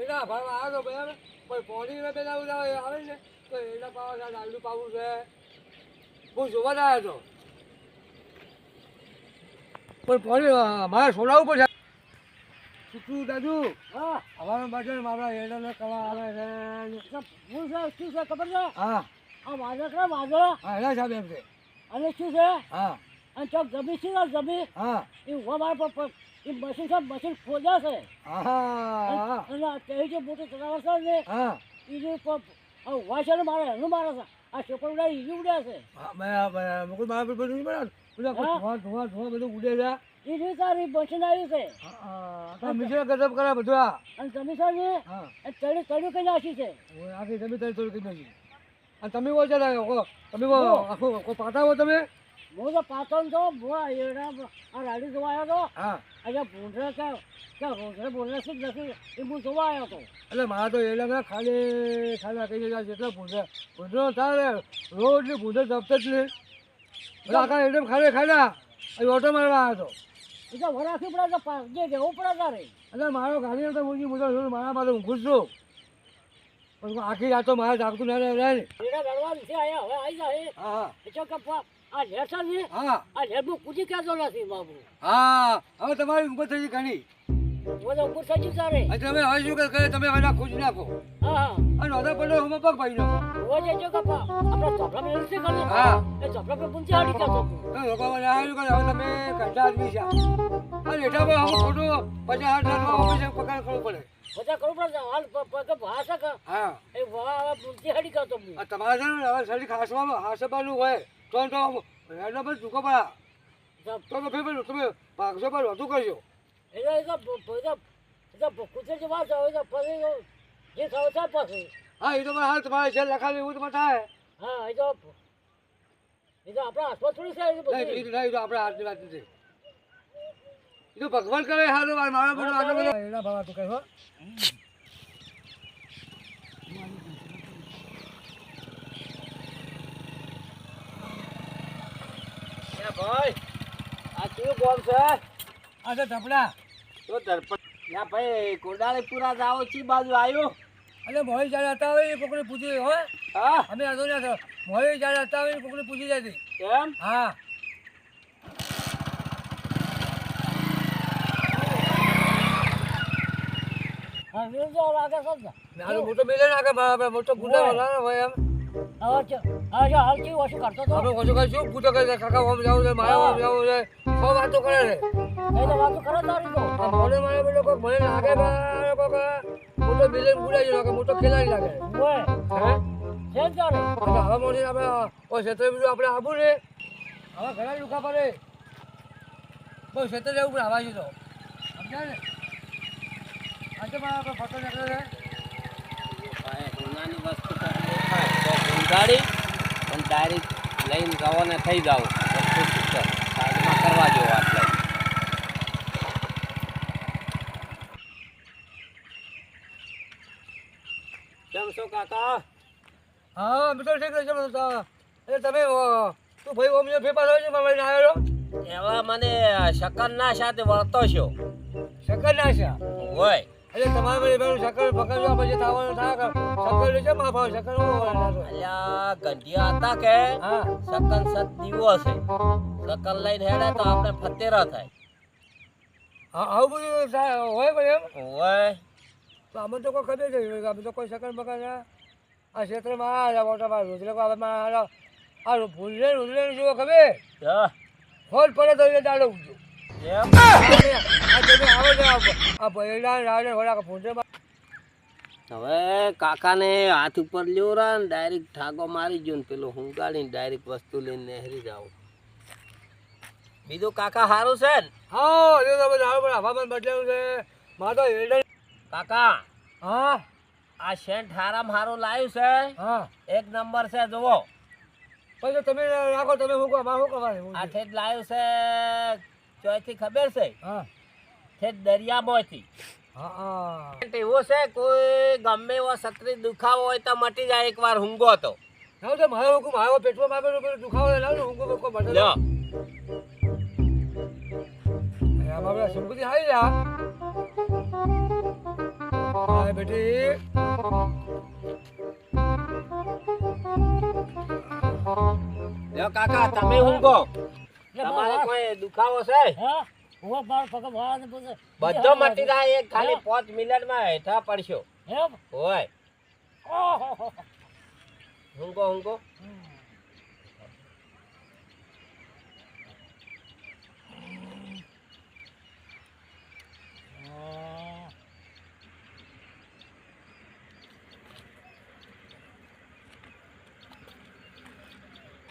એના ભાવ આવે તો બરાબર કોઈ પોણી ને પેલા આવે ને તો એના પાવા છે ડાલડું પાવું છે હું જોવા જ આવ્યો હતો પણ પોણી મારે છોડાવવું પડશે શું દાદુ હા અમારા માટે મારા એડાને કવા આવે છે હું શું છે ખબર છે હા આ વાજળ કરે વાજળ હા એના સાહેબ એમ છે અને શું છે હા અને ચોક જમી છે ને જમી હા એ મારા પર એ મશીન છે મશીન ખોજા છે હા અને તે જે મોટું ચલાવે છે ને હા એ જે વાસણ મારે એનું મારે છે આ છોકરો ઉડે ઈ ઉડે છે હા બરાબર મુકુલ મારા પર બધું બરાબર ધોવા બધું ઉડે છે એ જે તારી મશીન આવી છે હા મિશ્ર ગજબ કરે બધું અને તમે છે ને હા તળી તળ્યું કઈ નાખી છે આખી જમી તળી તળી કઈ નાખી અને તમે બોલ છે તમે આખો પાટા હો તમે હું તો પાતો તો આ રાડી જોવા આવ્યો હતો હા અહીંયા ભૂંડરા ક્યાં ભૂંડરે બોલને શું નથી એ હું જોવા આવ્યો હતો એટલે મારા તો એડા ખાલી કહી જાય જેટલા ભૂંડરો થાય રોજ ની ભૂંડર જપત જ નહીં આખા એકદમ ખાડા અહીં ઓટો મારવા આવ્યો હતો એ તો વરાથી પડે તો જે જવું પડે તારે એટલે મારો ગાડી તો મુજી મુજબ મારા પાસે હું ખુશ છું પણ આખી રાત તો મારે જાગતું ના રહે ને એડા ગળવાનું છે અહીંયા હવે આવી જાય હા એ કપા આ લેસન ને હા આ લેબુ કુજી કેતો નથી બાબુ હા હવે તમારી ઉંમર થઈ ઘણી બોલો ઉપર થઈ તારે તમે હવે શું કરે તમે હવે ખુશ નાખો હા અને ઓદા પડો હમ પગ ભાઈ નાખો ઓજે જો કપા આપણે ચોપડા મેં નથી કરી હા એ ચોપડા પર પૂંચી આડી કેતો તો લોકો મને આવ્યું કે હવે તમે કંટા આદમી છે અને એટા પર હમ ફોટો 50 લાખ ઓફિસ પકડ કરવો પડે બધા કરવું પડે હાલ પગ ભાષા કા હા એ વાહ પૂંચી આડી કેતો તમારે હવે શરીર ખાસવામાં હાસબાનું હોય તો એના પર ચૂકો પડ્યા તો ફેર તમે 500 પર વધુ કરજો કુતરી જે વાત હોય તો પછી જે ખાવ છે પછી હા એ તો હાલ તમારે જેલ લખાવી એવું તો થાય હા એ તો આપણા હાથમાં થોડી છે એ તો આપણા હાથની વાત નથી એ તો ભગવાન કરે હાલ મારા બધું આગળ બધો એના ભાવ તું કહો ભાઈ આ કેવું બોલ છે આ તો ધપડા તો ધરપડ ના ભાઈ કોડાળી પૂરા જાવ ચી બાજુ આવ્યો અરે મોહી જ્યારે હતા હોય એ કોકને પૂછી હોય હા અમે આતો ના મોહી જ્યારે હતા હોય એ કોકને પૂછી જાય કેમ હા હા મેલ જો લાગે સદ ના મોટો મેલે નાખે આપણે મોટો ગુંડા વાળા હોય એમ હા હાલ કેવું ઓછું કરતો તો આપણે ઓછું કરીશું પૂછો કરે કાકા ઓમ જાવ છે માયા ઓમ જાવ છે સૌ વાતો કરે છે એ તો વાતો કરે તારી તો મને મારે બોલો કોક મને લાગે બા કોક મોટો બિલેન ગુડાઈ લાગે મોટો ખેલાડી લાગે ઓય હે છે જારે હવે મોની આપણે ઓ ક્ષેત્ર બીજું આપણે આબુ ને હવે ઘણા લુકા પડે બહુ ક્ષેત્ર જવું પણ આવા તો સમજાય ને આજે મારા ફોટો નીકળે છે નાની વસ્તુ ગાડી પણ ડાયરેક્ટ લઈને જવાને થઈ જાવ સાઈડમાં કરવા જેવો આટલે કેમ છો કાકા હા મિત્રો ઠીક છે એટલે તમે તું ભાઈ ઓમ ફેફા હોય છે લઈને આવ્યો એવા મને શકરના સાથે વળતો છો શકરના છે હોય એટલે તમારે બધું શક્કર પકડવા પછી થવાનું થાય શક્કર છે માફા શક્કર અલ્યા ગંઢિયા હતા કે હા શક્કર સત દીવો છે શક્કર લઈને હેડે તો આપણે ફતેરા થાય હા આવું બધું હોય ભાઈ એમ હોય તો અમે તો કોઈ ખબર છે અમે તો કોઈ શક્કર બકર આ ક્ષેત્રમાં આ મોટા રોજલેમાં આ ભૂલે રોજલે જોવો ખબર ખોલ પડે તો એટલે દાડો ઉઠજો હવે કાકાને હાથ ઉપર લ્યો રા ને ડાયરેક્ટ ઠાકો મારી ગયો ને પેલો હુંગાડીને ડાયરેક્ટ વસ્તુ લઈને નહેરી જાવ બીજું કાકા સારું છે ને હા હવામાન બદલાયું છે મારો કાકા હા આ શેન્ટ હારામ હારું લાવ્યું છે હા એક નંબર છે જુઓ પછી તમે રાખો તમે શું કરવાનું આ ઠેઠ લાવ્યું છે ચોથી ખબર છે હા છે દરિયામાંથી હા એવું છે કોઈ ગમે એવો છત્રી દુખાવો હોય તો મટી જાય એકવાર ઊંઘો તો મારો પેટમાં મારે દુખાવો લાવ ઊંઘો મટી લો અમારે સંપત્તિ હારી રહ્યા હા બેટી લ્યો કાકા તમે ઊંઘો. તમારે કોઈ દુખાવો છે? બધો મટી જાય. એક ખાલી 5 મિનિટમાં હેઠા પડશો. હોય ઊંઘો ઊંઘો.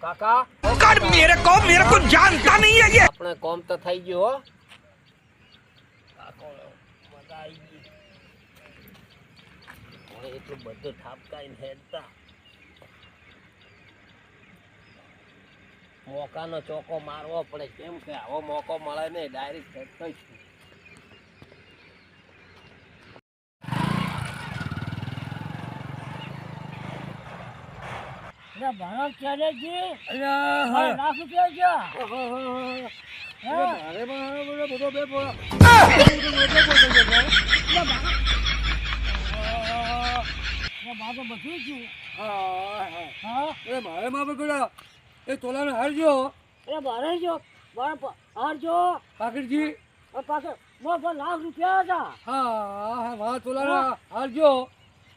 કાકા मेरे को जानता नहीं है ये। આપણે કોમ તો થઈ ગયું હો. કાકો મજા આવી ગઈ. હવે એટલું બધું ઠાપકાઈને હેડતા મોકાનો ચોકો મારવો પડે. કેમ કે આવો મોકો મળે ને ડાયરેક્ટ હેડતો જ છું. લાખ રૂપિયા મારે બધો બે મારે માં પેલા એ તોલાનો હારજો હારજો પાકીટજી લાખ રૂપિયા હતા. હા હા તોલાનો હારજો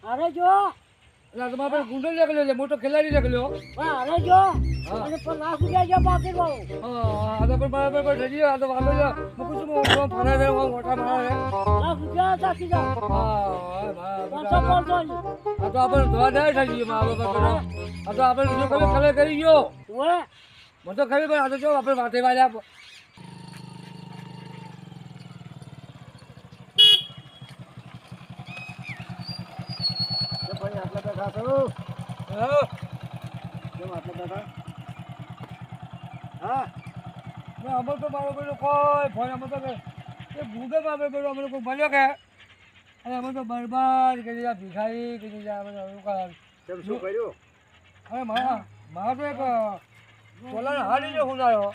હારેજો. તમારે ગુંડો નીકળ્યો છે, મોટો ખેલાડી નીકળ્યો. હારેજો અને પણ લાખ રૂપિયા જો પાકીટ વાળો. હા આ તો પણ બરાબર થઈ ગયો. આ તો વાલો છે મૂકું છું હું ફરા દે હું મોટા મારે લાખ રૂપિયા હતા કીધા. હા આ તો આપણે ધોવા દે થઈ ગયો મારો બાપા. આ તો આપણે બીજો કલર કરી ગયો. ઓએ મને તો ખબર પણ આ તો જો આપણે વાતે વાળ્યા અમર તો મારો પેલો કોઈ ફોન અમે તો એ ભૂગે માં પેલો અમે લોકો મળ્યો કે અને અમે તો બરબાદ કરી દીધા. ભિખારી કરી દીધા અમે શું કર્યું? હવે મારા તો એક બોલાનો હારી જો હું આવ્યો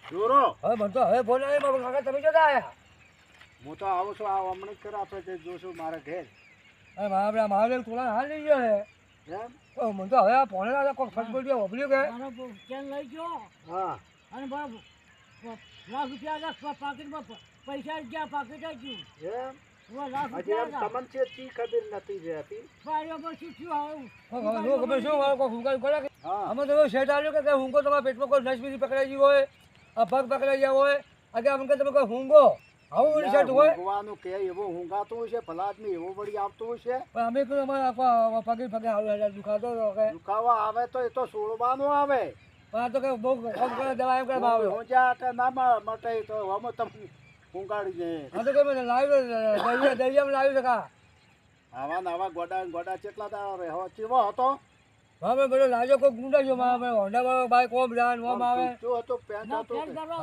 જોરો. હવે મને તો હવે ફોન આવ્યો મારો કાકા તમે જતા આવ્યા. હું તો આવું છું આ હમણાં જ કરાતો તે જોશું મારા ઘેર. હવે મારા મારે તોલા હાલ લઈ ગયો છે એમ. મને તો હવે આ ફોન કોઈ ફટ બોલ્યો વાપર્યું કે લઈ ગયો. હા અને બરાબર લાખ રૂપિયા પાકીટમાં પૈસા ગયા પાકીટ જ ગયું એમ. તમને ચેતી ખબર નથી રહેતી. અમે તો શેઠ આવ્યો કે હુંગો તમારા પેટમાં કોઈ નસબીજી પકડાઈ ગઈ હોય, આ પગ પકડાઈ ગયા હોય, આજે અમને તમે કોઈ હુંગો આવું શેઠ હોય ઊંઘવાનું કે એવું ઊંઘાતું હશે ભલા આદમી એવું વળી આવતું હશે. પણ અમે કોઈ અમારા પગે પગે આવે દુખાતો દુખાવા આવે તો એ તો સોળવાનું આવે. પણ આ તો કઈ બહુ દવા એમ કરવા આવે ઊંઝા ના મટે તો અમે તમને ઊંઘાડી દે. આ તો કઈ લાવ્યો દરિયામાં લાવ્યું છે કા આવા નવા ગોડા કેટલા દાડા ચેવો હતો? હા બધો લાજો કોઈ ગુંડા જો માં હોન્ડા વાળો બાઈક ઓમ જાન ઓમ આવે શું હતું? પેન્ટ હતું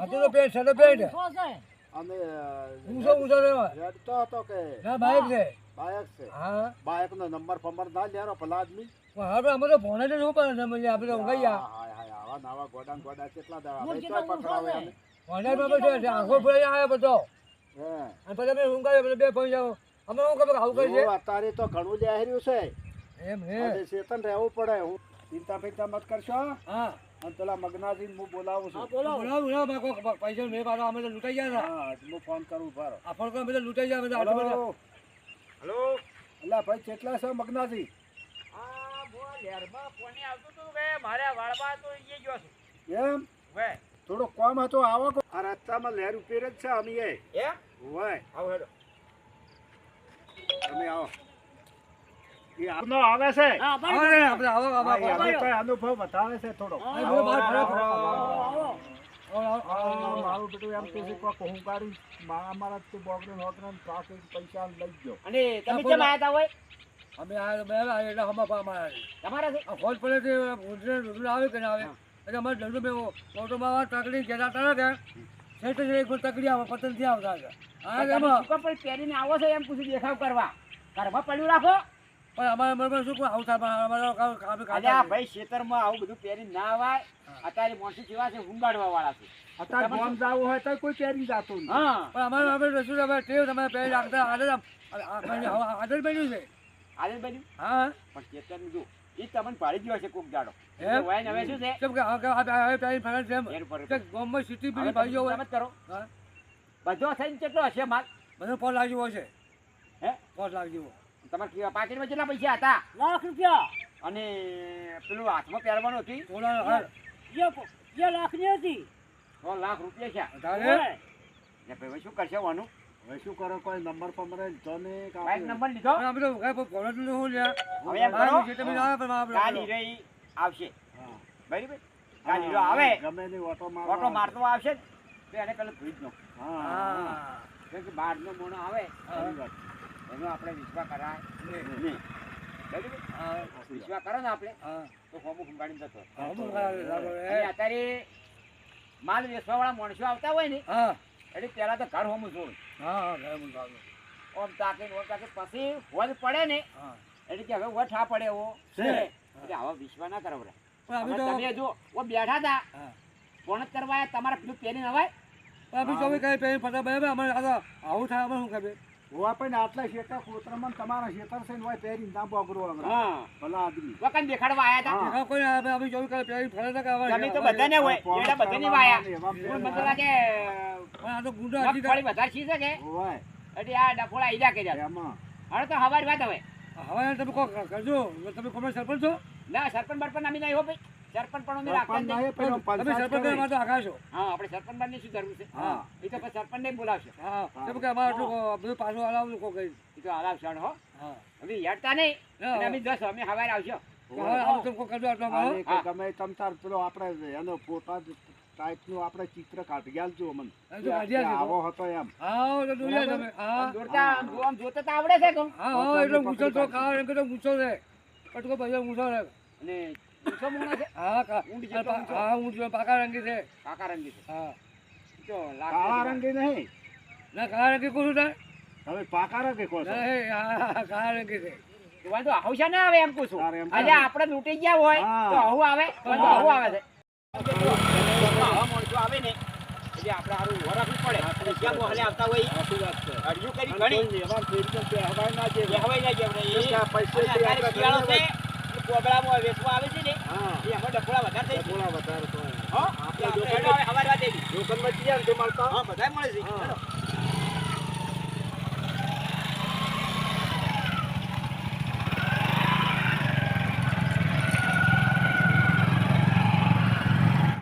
હતું તો પેન્ટ સડો પેન્ટ અને ઊંચો રહેવા હેડતો હતો કે ના બાઈક છે. બાઇક છે. હા બાઇક નો નંબર ફંબર ના લેરો ભલા આદમી. હવે અમે તો ફોન જ શું પડે આપણે તો ઊંઘાઈ આવા નવા ગોડા કેટલા દાડા પકડાવે અમે. હોન્ડા માં છે આંખો ફોડી આવ્યો બધો હે અને પછી અમે ઊંઘાયો બે પૈસા અમે શું ખબર આવું કરી છે. અત્યારે તો ઘણું લેહર્યું છે એમ હે ચેતન રહેવું પડે. હું ચિંતા ફિંતા મત કરશો. હા અને પેલા મગનાજી હું બોલાવું છું. બોલાવું પૈસા મેં પાછા અમે તો લૂંટાઈ ગયા હા હું ફોન કરું ભારો. આ ફોન કરો બધા લૂંટાઈ જાય. હલો અલા ભાઈ કેટલા છે મગનાજી? એમ થોડો કોમ હતો આવો. આ રસ્તામાં લહેર ઉપર જ છે અમે તમે આવો. એ આપનો આવે છે અનુભવ બતાવે છે થોડો. મારું બેટું એમ કે છે કોક હું કાઢી મારા બોગરે હોકરા પૈસા લઈ ગયો. અને તમે કેમ આયા હોય? અમે આ એટલે હમા પામા તમારા ફોન પડે આવે કે ના આવે એટલે અમારે દંડો મેં ઓટોમાં તકડી ગેલા હતા કે સેટ એક તકડી આવે પતંગથી આવતા હતા. આ એમાં પહેરીને આવો છો એમ પૂછી દેખાવ કરવા ઘરમાં પડ્યું રાખો. પણ અમારે બરોબર શું કોઈ આવું થાય પણ અમારે કામ અલ્યા ભાઈ ખેતરમાં આવું બધું પહેરી ના આવાય. અત્યારે માણસો કેવા છે ઊંઘાડવા વાળા છે. અત્યારે ગામ જાવું હોય તો કોઈ પહેરી જતું નહીં. હા પણ અમારે આપણે રસોઈ અમે ટેવ તમે પહેરી રાખતા આદર બન્યું છે. આલે બન્યું હા પણ ખેતરનું જો એ તમને પાડી ગયો છે કોક જાડો. એમ? વાય ને હવે શું છે કેમ કે હવે પહેરી ફરજ છે એમ. એનું પર કે ગામમાં સિટી હવે બીજી ભાઈઓ તમે હોય જ કરો. હા બધો થઈને કેટલો હશે માલ? બધો 5 લાખ જેવો છે. હે 5 લાખ જેવો. તમારા પાકીટમાં કેટલા પૈસા હતા? ₹1,00,000 અને પેલું હાથમાં પહેરવાનું હતું સોના હાર બે લાખની હતી. 100 લાખ રૂપિયા છે. તારે ને ભાઈ શું કરશે વાનું? હવે શું કરો કોઈ નંબર પમરે જો ને બાઈક નંબર લીધો. પણ આપણે તો કઈ કોલેજ નું હું લ્યા હવે એમ કરો. જે તમે આવે પણ કાલ આપણે હીરે આવશે હા. બરાબર. કાલ હીરો આવે ગમે તે ઓટો ઓટો મારતો આવશે ને, તો એને પેલું ભૂજ નો હા હા કેમ કે બહારનો મોણો આવે સારી વાત. એનો આપણે વિશ્વાસ કરાય નહીં. બરાબર. હા વિશ્વાસ કરો ને આપણે હા તો હોમું ખંભાળીને જતો રહે. અમુક બરાબર. અને અત્યારે માલ વેચવા વાળા માણસો આવતા હોય ને હા એટલે પેલા તો ઘર હોમું જોવે. હા હા ઘરે મૂકી આવજો. ઓમ તાકે પછી હોજ પડે ને હા એટલે કે હવે વઠ આ પડે એવો છે. એટલે આવા વિશ્વાસ ના કરો બધા. પણ આપણે હવે તો તમે જો ઓ બેઠા હતા હા કોણ કરવા આયા? તમારા પેલું પેલી નવાય પણ આપણે ચોવીસ કઈ પહેરી ફરતા બરાબર અમારે આ તો આવું થાય અમારે શું ખબર હોવા પણ આટલા શેતર કોતરામાં ને તમારા શેતર છે ને હોય પહેરી ના બોગરો હમણાં હા ભલા આદમી વખત દેખાડવા આયા હતા. હા. કોઈ આપણે ચોવીસ કઈ પહેરી ફરતા કે અમારે તમે તો બધાને હોય એડા બધાની વાયા એવા પણ મને લાગે પણ આ તો ગુંડા હજી મગફળી વધારે છી છે કે હોવાય એટલે આ ડફોળા આઈ જા કે જા. એમાં હવે તો હવારી વાત હવે હવે તમે કોક કરજો તમે કોમે સરપંચ છો ના સરપંચ બરપંચ અમે નહીં હો ભાઈ. સરપંચ પણ અમે રાખતા જ સરપંચ નહીં. નહીં, પેલો તમે પંચાયત સરપંચ કરે. માં તો આખા છો હા આપણે સરપંચ બારની શું જરૂર છે? હા. એ તો પછી સરપંચ ને બોલાવશે. હા કેમ કે અમારે આટલું બધું પાછું હલાવું કોઈ કઈ એ તો હલાવશે હો. હા હવે હેડતા નહીં હા. અને અમે 10 અમે હવારે આવશો. હવે આવું તમે કોઈ કરજો આટલો અમારો આને કે ગમે તમ તાર પેલો આપણે એનો ફોટા ટાઈપનું આપણે ચિત્ર કાઢી આલજો મને એ તો કાઢી આલજો. આવો હતો એમ હા તો દોડ્યા તમે હા દોડતા આમ જોતા તો આવડે છે કહું. હા હા એટલે ઊંચો તો ખાવા એમ કે તો ઊંચો છે પટકો ભાઈ ઊંચો છે અને ઊંચો મૂણો છે હા ઊંડી જેટલો ઊંચો. હા ઊંચો પાકા રંગી છે કાકા રંગી છે. હા તો કાળા લાગે રંગી નહીં ના કાળા રંગી કોશું થાય હવે પાકા રંગે કહો છો ના હે હા કાળા રંગી છે વાંધો આવશે ને આવે એમ પૂછું. તારે એમ આજે આપણે લૂંટી ગયા હોય હા. તો આવું આવે વાંધો આવું આવે છે. આવા માણસો આવે ને એટલે આપણે સારું ઉભા રાખવું પડે. અને જ્યાં મોહલે આવતા હોય સાચી વાત છે અરજુ કરી ઘણી એમાં ફેરી તો હવાય ના જે બેહવાય ના જેમ નહીં. એટલા પૈસે અને અત્યારે આપણે શિયાળો છે, ઘરે એ કોબળામાં વેચવા આવે છે ને હા એ એમાં ડફોળા વધારે થઈ છે. થોડા વધારે તો હો? આપણે હેડો હવે હવારે વાત એવી. દુકાનમાં જઈએ ને તે મળતા હા બધાય મળે છે. હા. હેડો.